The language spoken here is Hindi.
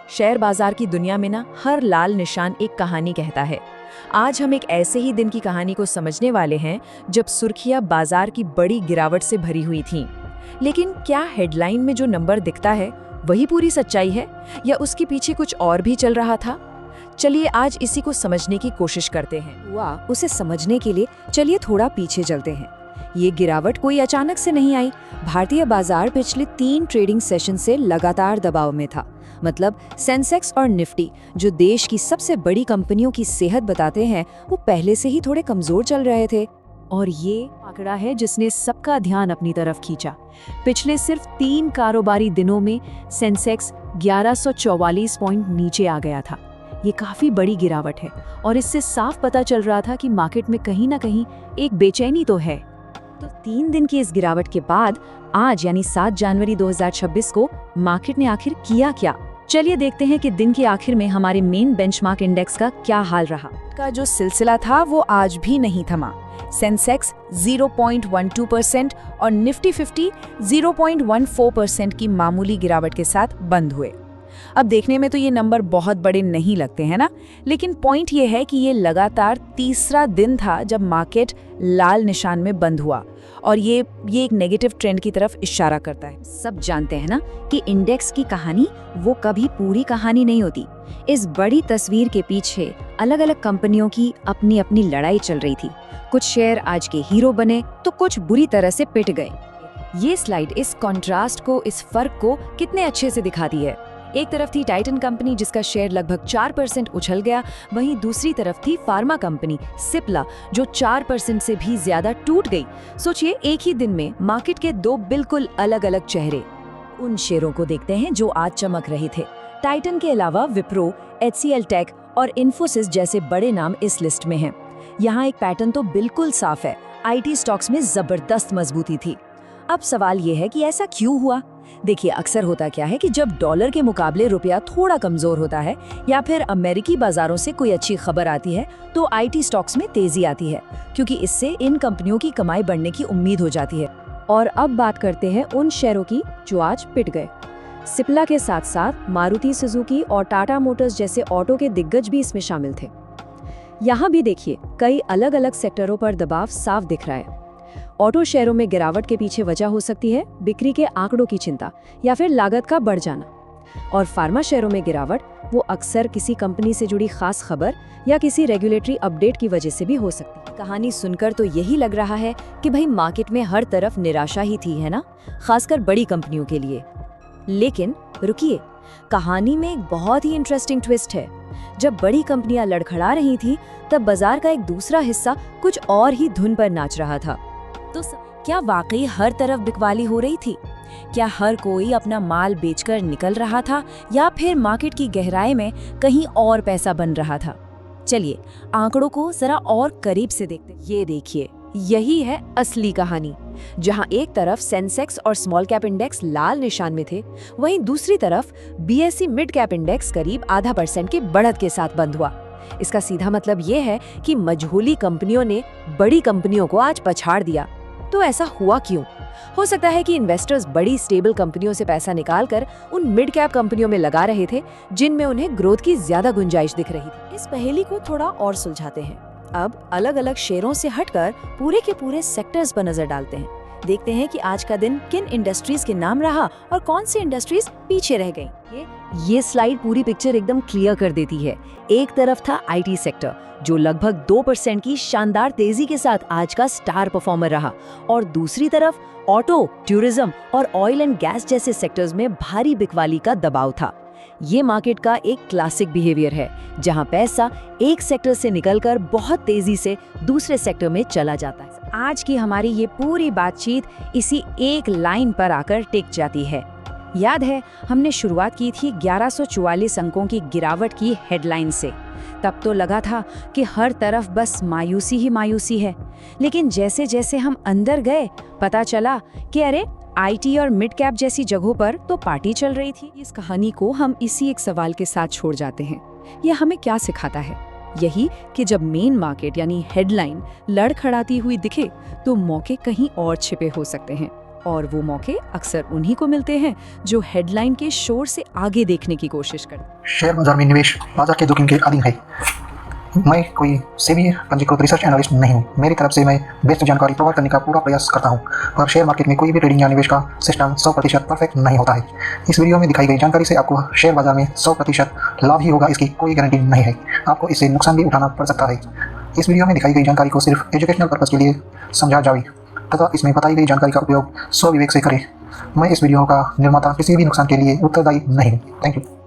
शेयर बाजार की दुनिया में ना हर लाल निशान एक कहानी कहता है। आज हम एक ऐसे ही दिन की कहानी को समझने वाले हैं जब सुर्खियां बाजार की बड़ी गिरावट से भरी हुई थीं। लेकिन क्या हेडलाइन में जो नंबर दिखता है वही पूरी सच्चाई है या उसके पीछे कुछ और भी चल रहा था? चलिए आज इसी को समझने की कोशिश करते हैं। उसे समझने के लिए चलिए थोड़ा पीछे चलते हैं। ये गिरावट कोई अचानक से नहीं आई। भारतीय बाजार पिछले 3 ट्रेडिंग सेशन से लगातार दबाव में था। मतलब सेंसेक्स और निफ्टी, जो देश की सबसे बड़ी कंपनियों की सेहत बताते हैं, वो पहले से ही थोड़े कमजोर चल रहे थे। और ये आंकड़ा है जिसने सबका ध्यान अपनी तरफ खींचा। पिछले सिर्फ 3 कारोबारी दिनों में सेंसेक्स 1144 पॉइंट नीचे आ गया था। ये काफी बड़ी गिरावट है और इससे साफ पता चल रहा था कि मार्केट में कहीं ना कहीं एक बेचैनी तो है। तो 3 दिन की इस गिरावट के बाद आज यानी 7 जनवरी 2026 को मार्केट ने आखिर किया क्या? चलिए देखते हैं कि दिन के आखिर में हमारे मेन बेंचमार्क इंडेक्स का क्या हाल रहा। का जो सिलसिला था वो आज भी नहीं थमा। सेंसेक्स 0.12% और निफ्टी 50 0.14% की मामूली गिरावट के साथ बंद हुए। अब देखने में तो ये नंबर बहुत बड़े नहीं लगते हैं ना, लेकिन पॉइंट ये है कि ये लगातार तीसरा दिन था जब मार्केट लाल निशान में बंद हुआ और ये एक नेगेटिव ट्रेंड की तरफ इशारा करता है। सब जानते हैं ना कि इंडेक्स की कहानी वो कभी पूरी कहानी नहीं होती। इस बड़ी तस्वीर के पीछे अलग अलग कंपनियों की अपनी अपनी लड़ाई चल रही थी। कुछ शेयर आज के हीरो बने तो कुछ बुरी तरह से पिट गए। ये स्लाइड इस कॉन्ट्रास्ट को, इस फर्क को कितने अच्छे से दिखाती है। एक तरफ थी टाइटन कंपनी जिसका शेयर लगभग 4% उछल गया, वहीं दूसरी तरफ थी फार्मा कंपनी सिप्ला जो 4% से भी ज्यादा टूट गई। सोचिए, एक ही दिन में मार्केट के 2 बिल्कुल अलग अलग चेहरे। उन शेयरों को देखते हैं जो आज चमक रहे थे। टाइटन के अलावा विप्रो, HCL टेक और इन्फोसिस जैसे बड़े नाम इस लिस्ट में हैं। यहाँ एक पैटर्न तो बिल्कुल साफ है, IT स्टॉक्स में जबरदस्त मजबूती थी। अब सवाल ये है कि ऐसा क्यों हुआ? देखिए, अक्सर होता क्या है कि जब डॉलर के मुकाबले रुपया थोड़ा कमजोर होता है या फिर अमेरिकी बाजारों से कोई अच्छी खबर आती है तो IT स्टॉक्स में तेजी आती है, क्योंकि इससे इन कंपनियों की कमाई बढ़ने की उम्मीद हो जाती है। और अब बात करते हैं उन शेयरों की जो आज पिट गए। सिप्ला के साथ साथ मारुति सुजुकी और टाटा मोटर्स जैसे ऑटो के दिग्गज भी इसमें शामिल थे। यहाँ भी देखिए, कई अलग अलग सेक्टरों पर दबाव साफ दिख रहा है। ऑटो शेयरों में गिरावट के पीछे वजह हो सकती है बिक्री के आंकड़ों की चिंता या फिर लागत का बढ़ जाना। और फार्मा शेयरों में गिरावट वो अक्सर किसी कंपनी से जुड़ी खास खबर या किसी रेगुलेटरी अपडेट की वजह से भी हो सकती है। कहानी सुनकर तो यही लग रहा है कि भाई मार्केट में हर तरफ निराशा ही थी, है ना, खासकर बड़ी कंपनियों के लिए। लेकिन रुकिए, कहानी में एक बहुत ही इंटरेस्टिंग ट्विस्ट है। जब बड़ी कंपनियां लड़खड़ा रही थी तब बाजार का एक दूसरा हिस्सा कुछ और ही धुन पर नाच रहा था। तो क्या वाकई हर तरफ बिकवाली हो रही थी? क्या हर कोई अपना माल बेचकर निकल रहा था या फिर मार्केट की गहराई में कहीं और पैसा बन रहा था? चलिए आंकड़ों को जरा और करीब से देखते हैं। ये देखिए, यही है असली कहानी। जहां एक तरफ सेंसेक्स और स्मॉल कैप इंडेक्स लाल निशान में थे, वहीं दूसरी तरफ BSE मिड कैप इंडेक्स करीब 0.5% के बढ़त के साथ बंद हुआ। इसका सीधा मतलब ये है कि मजहूली कंपनियों ने बड़ी कंपनियों को आज पछाड़ दिया। तो ऐसा हुआ क्यों? हो सकता है कि इन्वेस्टर्स बड़ी स्टेबल कंपनियों से पैसा निकालकर उन मिड कैप कंपनियों में लगा रहे थे जिनमें उन्हें ग्रोथ की ज्यादा गुंजाइश दिख रही थी। इस पहेली को थोड़ा और सुलझाते हैं। अब अलग अलग शेयरों से हटकर पूरे के पूरे सेक्टर्स पर नजर डालते हैं। देखते हैं कि आज का दिन किन इंडस्ट्रीज के नाम रहा और कौन सी इंडस्ट्रीज पीछे रह गई। ये स्लाइड पूरी पिक्चर एकदम क्लियर कर देती है। एक तरफ था IT सेक्टर जो लगभग 2% की शानदार तेजी के साथ आज का स्टार परफॉर्मर रहा, और दूसरी तरफ ऑटो, टूरिज्म और ऑयल एंड गैस जैसे सेक्टर्स में भारी बिकवाली का दबाव था। ये मार्केट का एक क्लासिक बिहेवियर है जहां पैसा एक सेक्टर से निकलकर बहुत तेजी से दूसरे सेक्टर में चला जाता है। आज की हमारी ये पूरी बातचीत इसी एक लाइन पर आकर टिक जाती है। याद है, हमने शुरुआत की थी 1144 अंकों की गिरावट की हेडलाइन से। तब तो लगा था कि हर तरफ बस मायूसी ही मायूसी है, लेकिन जैसे जैसे हम अंदर गए पता चला कि अरे IT और मिड कैप जैसी जगहों पर तो पार्टी चल रही थी। इस कहानी को हम इसी एक सवाल के साथ छोड़ जाते हैं। यह हमें क्या सिखाता है? यही कि जब मेन मार्केट यानी हेडलाइन लड़खड़ाती हुई दिखे तो मौके कहीं और छिपे हो सकते हैं। और वो मौके अक्सर उन्हीं को मिलते हैं जो हेडलाइन के शोर से आगे देखने की कोशिश करते हैं। शेयर बाजार में निवेश बाजार के जोखिम के अधीन है। मैं कोई सेबी पंजीकृत रिसर्च एनालिस्ट नहीं हूँ। मेरी तरफ से मैं बेस्ट जानकारी प्रोवाइड करने का पूरा प्रयास करता हूँ, पर शेयर मार्केट में कोई भी ट्रेडिंग या निवेश का सिस्टम 100% परफेक्ट नहीं होता है। इस वीडियो में दिखाई गई जानकारी से आपको शेयर बाजार में 100% लाभ ही होगा, इसकी कोई गारंटी नहीं है। आपको इससे नुकसान भी उठाना पड़ सकता है। इस वीडियो में दिखाई गई जानकारी को सिर्फ एजुकेशनल पर्पज़ के लिए समझा जाए तथा इसमें बताई गई जानकारी का उपयोग स्वविवेक से करें। मैं इस वीडियो का निर्माता किसी भी नुकसान के लिए उत्तरदायी नहीं हूँ। Thank you.